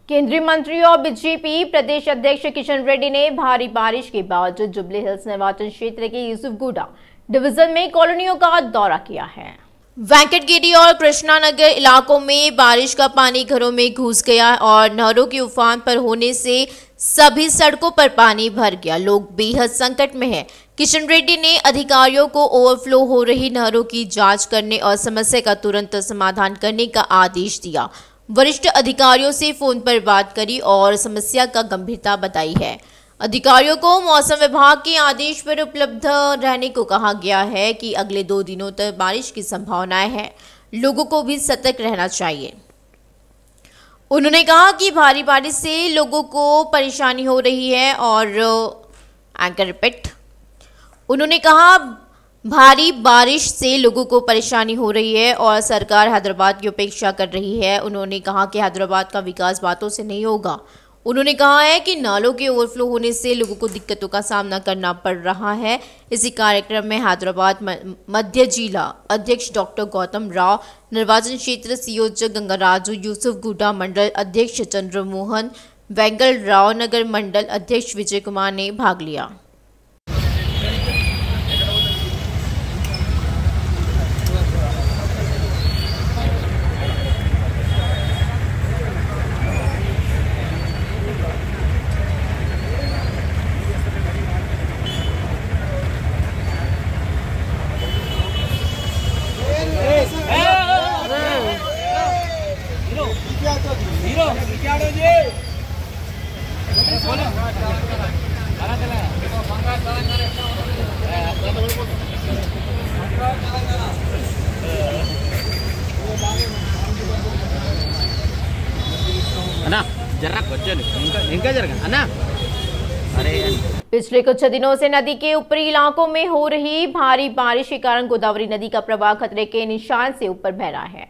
केंद्रीय मंत्री और बीजेपी प्रदेश अध्यक्ष किशन रेड्डी ने भारी बारिश के बावजूद जुबली हिल्स निर्वाचन क्षेत्र के यूसुफगुड़ा डिवीजन में कॉलोनियों का दौरा किया है। वेंकटगिरी और कृष्णानगर इलाकों में बारिश का पानी घरों में घुस गया और नहरों के उफान पर होने से सभी सड़कों पर पानी भर गया। लोग बेहद संकट में हैं। किशन रेड्डी ने अधिकारियों को ओवरफ्लो हो रही नहरों की जांच करने और समस्या का तुरंत समाधान करने का आदेश दिया। वरिष्ठ अधिकारियों से फोन पर बात करी और समस्या का गंभीरता बताई है। अधिकारियों को मौसम विभाग के आदेश पर उपलब्ध रहने को कहा गया है कि अगले 2 दिनों तक बारिश की संभावनाएं हैं। लोगों को भी सतर्क रहना चाहिए। उन्होंने कहा कि भारी बारिश से लोगों को परेशानी हो रही है और एंकर रिपीट उन्होंने कहा भारी बारिश से लोगों को परेशानी हो रही है और सरकार हैदराबाद की उपेक्षा कर रही है। उन्होंने कहा कि हैदराबाद का विकास बातों से नहीं होगा। उन्होंने कहा है कि नालों के ओवरफ्लो होने से लोगों को दिक्कतों का सामना करना पड़ रहा है। इसी कार्यक्रम में हैदराबाद मध्य जिला अध्यक्ष डॉक्टर गौतम राव, निर्वाचन क्षेत्र संयोजक गंगाराजू, यूसुफगुड़ा मंडल अध्यक्ष चंद्रमोहन, वेंगल राव, नगर मंडल अध्यक्ष विजय कुमार ने भाग लिया। अन्ना जरा इनका जरा अन्ना अरे पिछले कुछ दिनों से नदी के ऊपरी इलाकों में हो रही भारी बारिश के कारण गोदावरी नदी का प्रवाह खतरे के निशान से ऊपर बह रहा है।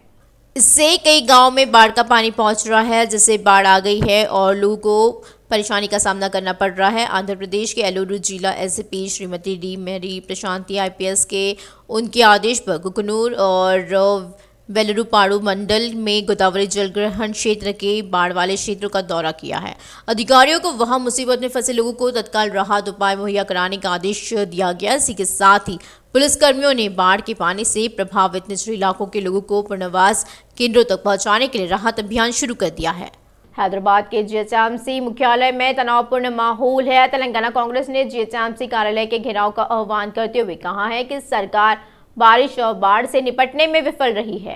इससे कई गांव में बाढ़ का पानी पहुंच रहा है, जिससे बाढ़ आ गई है और लोगों को परेशानी का सामना करना पड़ रहा है। आंध्र प्रदेश के एलूरू जिला एसपी श्रीमती डी मेरी प्रशांति आईपीएस के उनके आदेश पर कुकनूर और वेलरूपाड़ू मंडल में गोदावरी जलग्रहण क्षेत्र के बाढ़ वाले क्षेत्रों का दौरा किया है। अधिकारियों को वहां मुसीबत में फंसे लोगों को तत्काल राहत उपाय मुहैया कराने का आदेश दिया गया। इसी के साथ ही पुलिसकर्मियों ने बाढ़ के पानी से प्रभावित निचले इलाकों के लोगों को पुनर्वास केंद्रों तक पहुंचाने के लिए राहत अभियान शुरू कर दिया है। हैदराबाद के जीएचएमसी मुख्यालय में तनावपूर्ण माहौल है। तेलंगाना कांग्रेस ने जीएचएमसी कार्यालय के घेराव का आह्वान करते हुए कहा है कि सरकार बारिश और बाढ़ से निपटने में विफल रही है।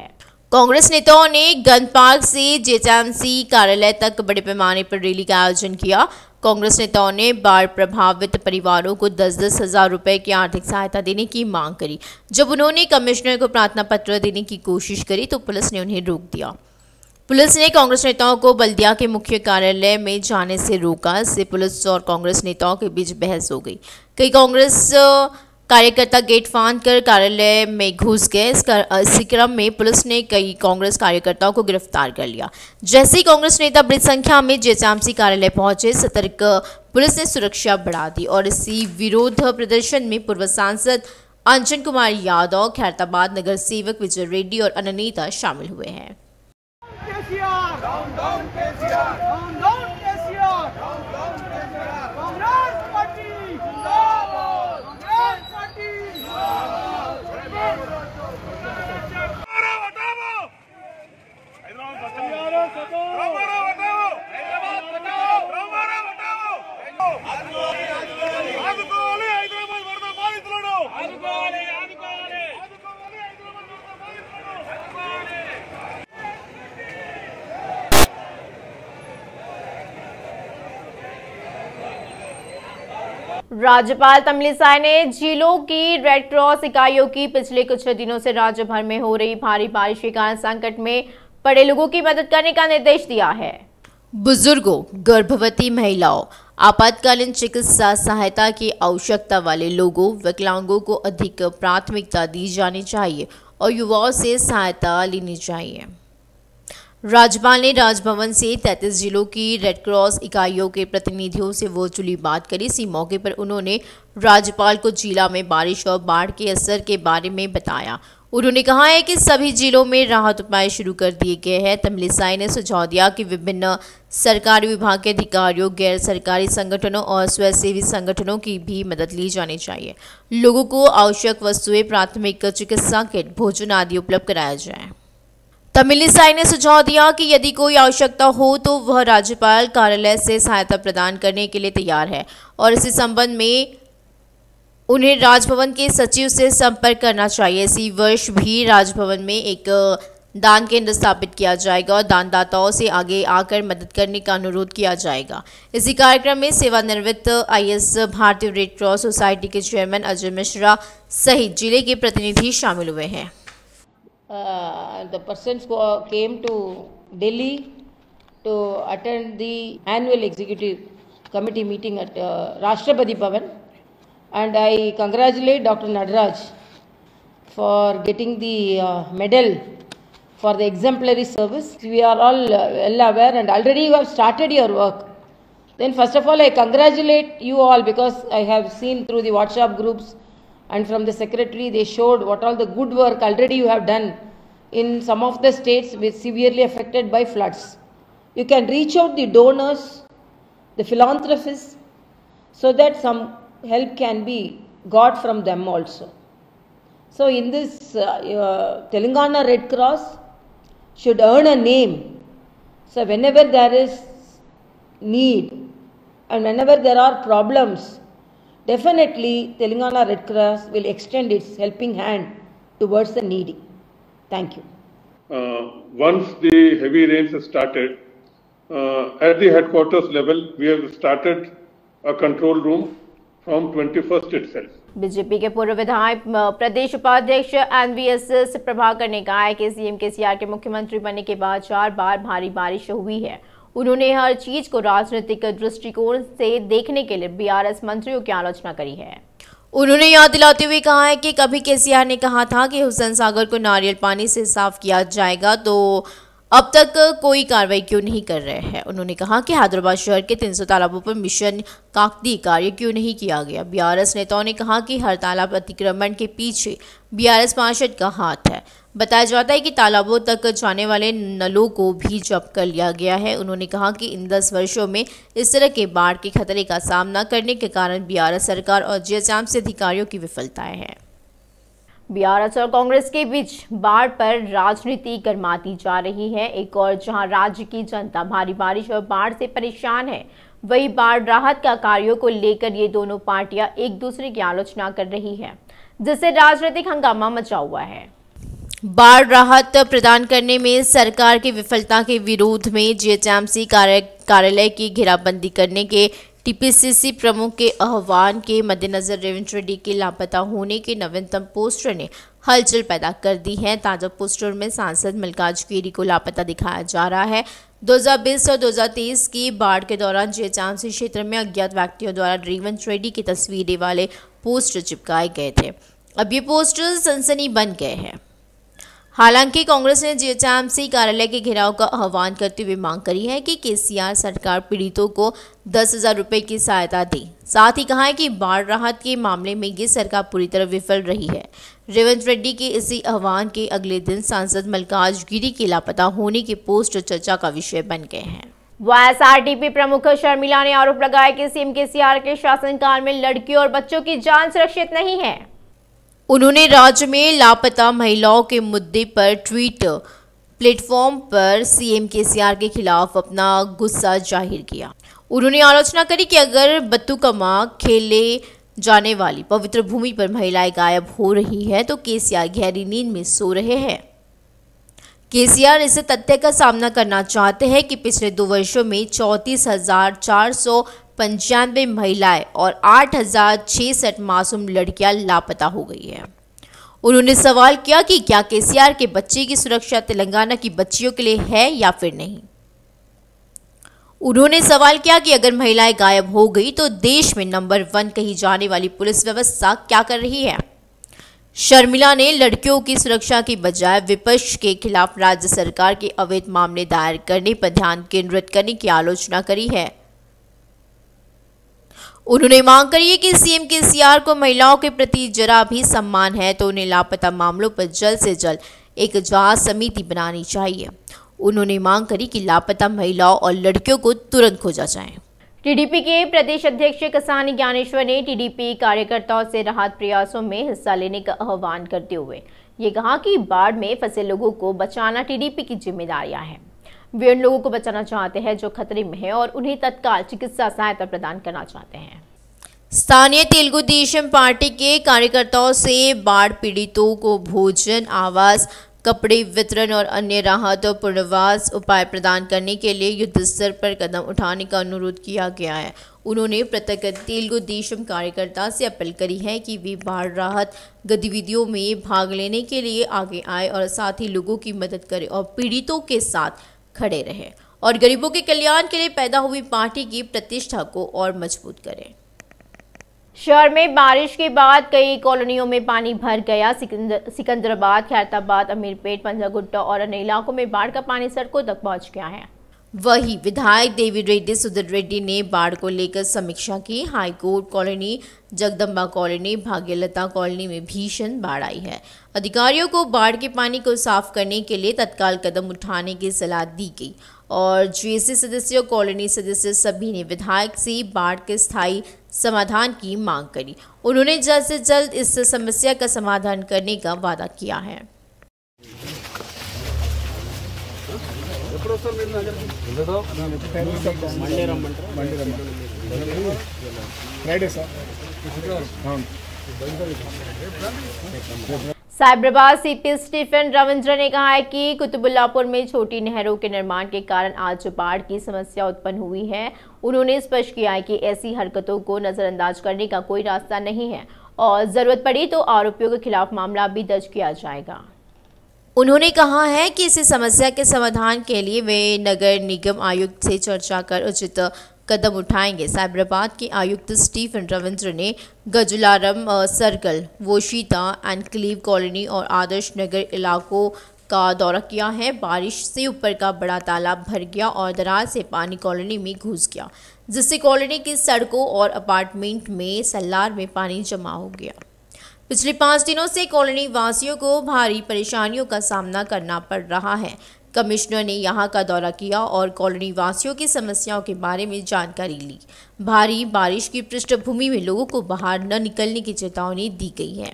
कांग्रेस नेताओं ने गन पार्क से जीएचएमसी कार्यालय तक बड़े पैमाने पर रैली का आयोजन किया। कांग्रेस नेताओं ने बाढ़ प्रभावित परिवारों को 10-10 हज़ार रुपए की आर्थिक सहायता देने की मांग करी। जब उन्होंने कमिश्नर को प्रार्थना पत्र देने की कोशिश करी तो पुलिस ने उन्हें रोक दिया। पुलिस ने कांग्रेस नेताओं को बल्दिया के मुख्य कार्यालय में जाने से रोका। इससे पुलिस और कांग्रेस नेताओं के बीच बहस हो गई। कई कांग्रेस कार्यकर्ता गेट फांद कर कार्यालय में घुस गए। इसी क्रम में पुलिस ने कई कांग्रेस कार्यकर्ताओं को गिरफ्तार कर लिया। जैसे ही कांग्रेस नेता बड़ी संख्या में जीएचएमसी कार्यालय पहुंचे, सतर्क पुलिस ने सुरक्षा बढ़ा दी और इसी विरोध प्रदर्शन में पूर्व सांसद अंजन कुमार यादव, खैरताबाद नगर सेवक विजय रेड्डी और अन्य नेता शामिल हुए हैं। राज्यपाल तमिलिसाई ने जिलों की रेड क्रॉस इकाइयों की पिछले कुछ दिनों से राज्य भर में हो रही भारी बारिश के कारण संकट में पड़े लोगों की मदद करने का निर्देश दिया है। बुजुर्गों, गर्भवती महिलाओं, आपातकालीन चिकित्सा सहायता की आवश्यकता वाले लोगों, विकलांगों को अधिक प्राथमिकता दी जानी चाहिए और युवाओं से सहायता लेनी चाहिए। राज्यपाल ने राजभवन से 33 जिलों की रेड क्रॉस इकाइयों के प्रतिनिधियों से वर्चुअली बात करी। इसी मौके पर उन्होंने राज्यपाल को जिला में बारिश और बाढ़ के असर के बारे में बताया। उन्होंने कहा है कि सभी जिलों में राहत उपाय शुरू कर दिए गए हैं। तमिलिसाई ने सुझाव दिया कि विभिन्न सरकारी विभाग के अधिकारियों, गैर सरकारी संगठनों और स्वयंसेवी संगठनों की भी मदद ली जानी चाहिए। लोगों को आवश्यक वस्तुएं, प्राथमिक चिकित्सा किट, भोजन आदि उपलब्ध कराया जाए। तमिलिसाई ने सुझाव दिया कि यदि कोई आवश्यकता हो तो वह राज्यपाल कार्यालय से सहायता प्रदान करने के लिए तैयार है और इसी संबंध में उन्हें राजभवन के सचिव से संपर्क करना चाहिए। इसी वर्ष भी राजभवन में एक दान केंद्र स्थापित किया जाएगा और दानदाताओं से आगे आकर मदद करने का अनुरोध किया जाएगा। इसी कार्यक्रम में सेवानिवृत्त IAS भारतीय रेड क्रॉस सोसाइटी के चेयरमैन अजय मिश्रा सहित जिले के प्रतिनिधि शामिल हुए हैं। The persons who came to Delhi to attend the annual executive committee meeting at Rashtrapati Bhavan, and I congratulate Dr. Nadaraj for getting the medal for the exemplary service. We are all well aware, and already you have started your work. Then first of all, I congratulate you all because I have seen through the WhatsApp groups and from the secretary, they showed what all the good work already you have done in some of the states which severely affected by floods. You can reach out the donors, the philanthropists, so that some help can be got from them also. So in this Telangana Red Cross should earn a name. So whenever there is need and whenever there are problems, definitely Telangana Red Cross will extend its helping hand towards the needy. Thank you. Once the heavy rains have started, at the headquarters level, we have started a control room from 21st itself. BJP के पूर्व विधायक प्रदेश उपाध्यक्ष NVS Prabhakar ने कहा है कि CM KCR के मुख्यमंत्री बनने के बाद 4 बार भारी बारिश हुई है। उन्होंने हर चीज को राजनीतिक दृष्टिकोण से देखने के लिए BRS मंत्रियों की आलोचना करी है। उन्होंने याद दिलाते हुए कहा है कि कभी केसीआर ने कहा था कि हुसैन सागर को नारियल पानी से साफ किया जाएगा, तो अब तक कोई कार्रवाई क्यों नहीं कर रहे हैं। उन्होंने कहा कि हैदराबाद शहर के 300 तालाबों पर मिशन काकती कार्य क्यों नहीं किया गया। BRS नेताओं ने कहा कि हर तालाब अतिक्रमण के पीछे BRS पार्षद का हाथ है। बताया जाता है कि तालाबों तक जाने वाले नलों को भी जब्त कर लिया गया है। उन्होंने कहा कि इन 10 वर्षों में इस तरह के बाढ़ के खतरे का सामना करने के कारण BRS सरकार और GHMC अधिकारियों की विफलताएं हैं। BRS और कांग्रेस के बीच बाढ़ पर राजनीति गर्माती जा रही है। एक और जहां राज्य की जनता भारी बारिश और बाढ़ से परेशान है, वही बाढ़ राहत का कार्यों को लेकर ये दोनों पार्टियां एक दूसरे की आलोचना कर रही है, जिससे राजनीतिक हंगामा मचा हुआ है। बाढ़ राहत प्रदान करने में सरकार की विफलता के विरोध में GHMC कार्यालय की घेराबंदी करने के TPCC प्रमुख के आह्वान के मद्देनजर रेवंत रेड्डी के लापता होने के नवीनतम पोस्टर ने हलचल पैदा कर दी है। ताजा पोस्टर में सांसद मल्लिकार्जुन को लापता दिखाया जा रहा है। 2020 और 2023 की बाढ़ के दौरान GHMC क्षेत्र में अज्ञात व्यक्तियों द्वारा रेवंत रेड्डी की तस्वीरें वाले पोस्टर चिपकाए गए थे। अब ये पोस्टर सनसनी बन गए हैं। हालांकि कांग्रेस ने GHMC कार्यालय के घेराव का आह्वान करते हुए मांग करी है कि केसीआर सरकार पीड़ितों को 10,000 रुपए की सहायता दे। साथ ही कहा है कि बाढ़ राहत के मामले में ये सरकार पूरी तरह विफल रही है। रेवंत रेड्डी के इसी आह्वान के अगले दिन सांसद मल्लिकार्जुन के लापता होने के पोस्टर चर्चा का विषय बन गए हैं। YSRDP प्रमुख शर्मिला ने आरोप लगाया कि सीएम केसीआर के शासनकाल में लड़कियों और बच्चों की जान सुरक्षित नहीं है। उन्होंने राज्य में लापता महिलाओं के मुद्दे पर ट्वीट प्लेटफॉर्म पर सीएम केसीआर के खिलाफ अपना गुस्सा जाहिर किया। उन्होंने आलोचना करी कि अगर बत्तुकमा खेले जाने वाली पवित्र भूमि पर महिलाएं गायब हो रही है तो केसीआर गहरी नींद में सो रहे हैं। केसीआर इस तथ्य का सामना करना चाहते हैं कि पिछले 2 वर्षों में 34,495 महिलाएं और 8,066 मासूम लड़कियां लापता हो गई है। उन्होंने सवाल किया कि क्या केसीआर के बच्चे की सुरक्षा तेलंगाना की बच्चियों के लिए है या फिर नहीं। उन्होंने सवाल किया कि अगर महिलाएं गायब हो गई तो देश में नंबर 1 कही जाने वाली पुलिस व्यवस्था क्या कर रही है। शर्मिला ने लड़कियों की सुरक्षा की बजाय विपक्ष के खिलाफ राज्य सरकार के अवैध मामले दायर करने पर ध्यान केंद्रित करने की आलोचना करी है। उन्होंने मांग करी है कि सीएम केसीआर को महिलाओं के प्रति जरा भी सम्मान है तो उन्हें लापता मामलों पर जल्द से जल्द एक जांच समिति बनानी चाहिए। उन्होंने मांग करी कि लापता महिलाओं और लड़कियों को तुरंत खोजा जाए। टीडीपी के प्रदेश अध्यक्ष कसानी ज्ञानेश्वर ने टीडीपी कार्यकर्ताओं से राहत प्रयासों में हिस्सा लेने का आह्वान करते हुए ये कहा कि बाढ़ में फंसे लोगों को बचाना टीडीपी की जिम्मेदारियां हैं। वे उन लोगों को बचाना चाहते हैं जो खतरे में हैं और उन्हें तत्काल चिकित्सा सहायता प्रदान करना चाहते हैं। स्थानीय तेलुगु देशम पार्टी के कार्यकर्ताओं से बाढ़ पीड़ितों को भोजन, आवास, कपड़े वितरण और अन्य राहत और पुनर्वास उपाय प्रदान करने के लिए युद्ध स्तर पर कदम उठाने का अनुरोध किया गया है। उन्होंने प्रत्येक तेलुगु देशम कार्यकर्ता से अपील करी है कि वे बाढ़ राहत गतिविधियों में भाग लेने के लिए आगे आए और साथ ही लोगों की मदद करें और पीड़ितों के साथ खड़े रहे और गरीबों के कल्याण के लिए पैदा हुई पार्टी की प्रतिष्ठा को और मजबूत करें। शहर में बारिश के बाद कई कॉलोनियों में पानी भर गया। सिकंदराबाद, खैरताबाद, अमीरपेट, पंजागुट्टा और अन्य इलाकों में बाढ़ का पानी सड़कों तक पहुंच गया है। वहीं विधायक देवी रेड्डी सुधीर रेड्डी ने बाढ़ को लेकर समीक्षा की। High court colony, Jagdamba colony, Bhagyalata colony में भीषण बाढ़ आई है। अधिकारियों को बाढ़ के पानी को साफ करने के लिए तत्काल कदम उठाने की सलाह दी गई और जेसी सदस्य, कॉलोनी सदस्य सभी ने विधायक से बाढ़ के स्थायी समाधान की मांग करी। उन्होंने जल्द से जल्द इस समस्या का समाधान करने का वादा किया है। साइबराबाद सीपी स्टीफन रविंद्र ने कहा है कि कुतुबुल्लापुर में छोटी नहरों के निर्माण के कारण आज बाढ़ की समस्या उत्पन्न हुई है। उन्होंने स्पष्ट किया है कि ऐसी हरकतों को नजरअंदाज करने का कोई रास्ता नहीं है और जरूरत पड़ी तो आरोपियों के खिलाफ मामला भी दर्ज किया जाएगा। उन्होंने कहा है कि इस समस्या के समाधान के लिए वे नगर निगम आयुक्त से चर्चा कर उचित कदम उठाएंगे। साइबराबाद के आयुक्त स्टीफन रविंद्र ने गजुलारम सर्कल, वोशिता एनक्लेव कॉलोनी और आदर्श नगर इलाकों का दौरा किया है। बारिश से ऊपर का बड़ा तालाब भर गया और दरार से पानी कॉलोनी में घुस गया, जिससे कॉलोनी की सड़कों और अपार्टमेंट में सल्लार में पानी जमा हो गया। पिछले 5 दिनों से कॉलोनी वासियों को भारी परेशानियों का सामना करना पड़ रहा है। कमिश्नर ने यहां का दौरा किया और कॉलोनी वासियों की समस्याओं के बारे में जानकारी ली। भारी बारिश की पृष्ठभूमि में लोगों को बाहर न निकलने की चेतावनी दी गई है।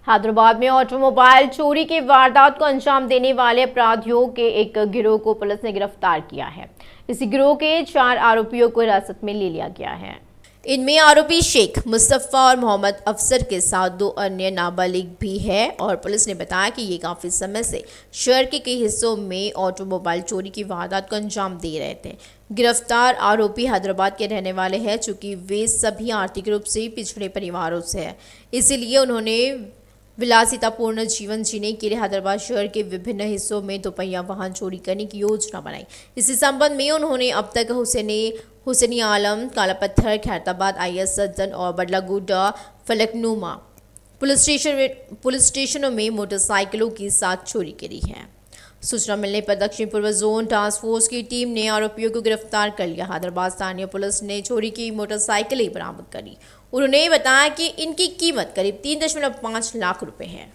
हैदराबाद में ऑटोमोबाइल चोरी की वारदात को अंजाम देने वाले अपराधियों के एक गिरोह को पुलिस ने गिरफ्तार किया है। इस गिरोह के 4 आरोपियों को हिरासत में ले लिया गया है। इनमें आरोपी शेख मुस्तफा और मोहम्मद अफसर के साथ 2 अन्य नाबालिग भी है और पुलिस ने बताया कि ये काफ़ी समय से शहर के कई हिस्सों में ऑटोमोबाइल चोरी की वारदात को अंजाम दे रहे थे। गिरफ्तार आरोपी हैदराबाद के रहने वाले हैं। चूँकि वे सभी आर्थिक रूप से पिछड़े परिवारों से हैं, इसीलिए उन्होंने विलासितापूर्ण जीवन जीने के लिए हैदराबाद शहर के विभिन्न हिस्सों में दोपहिया वाहन चोरी करने की योजना बनाई। इसी संबंध में उन्होंने अब तक हुसैनी आलम, कालापत्थर, खैरताबाद, IS सदन और बडलागुड्डा, फलकनुमा पुलिस स्टेशनों में मोटरसाइकिलों की साथ चोरी करी है। सूचना मिलने पर दक्षिण पूर्व जोन टास्क फोर्स की टीम ने आरोपियों को गिरफ्तार कर लिया। हैदराबाद स्थानीय पुलिस ने चोरी की मोटरसाइकिलें बरामद करी। उन्होंने बताया कि इनकी कीमत करीब 3.5 लाख रुपए है।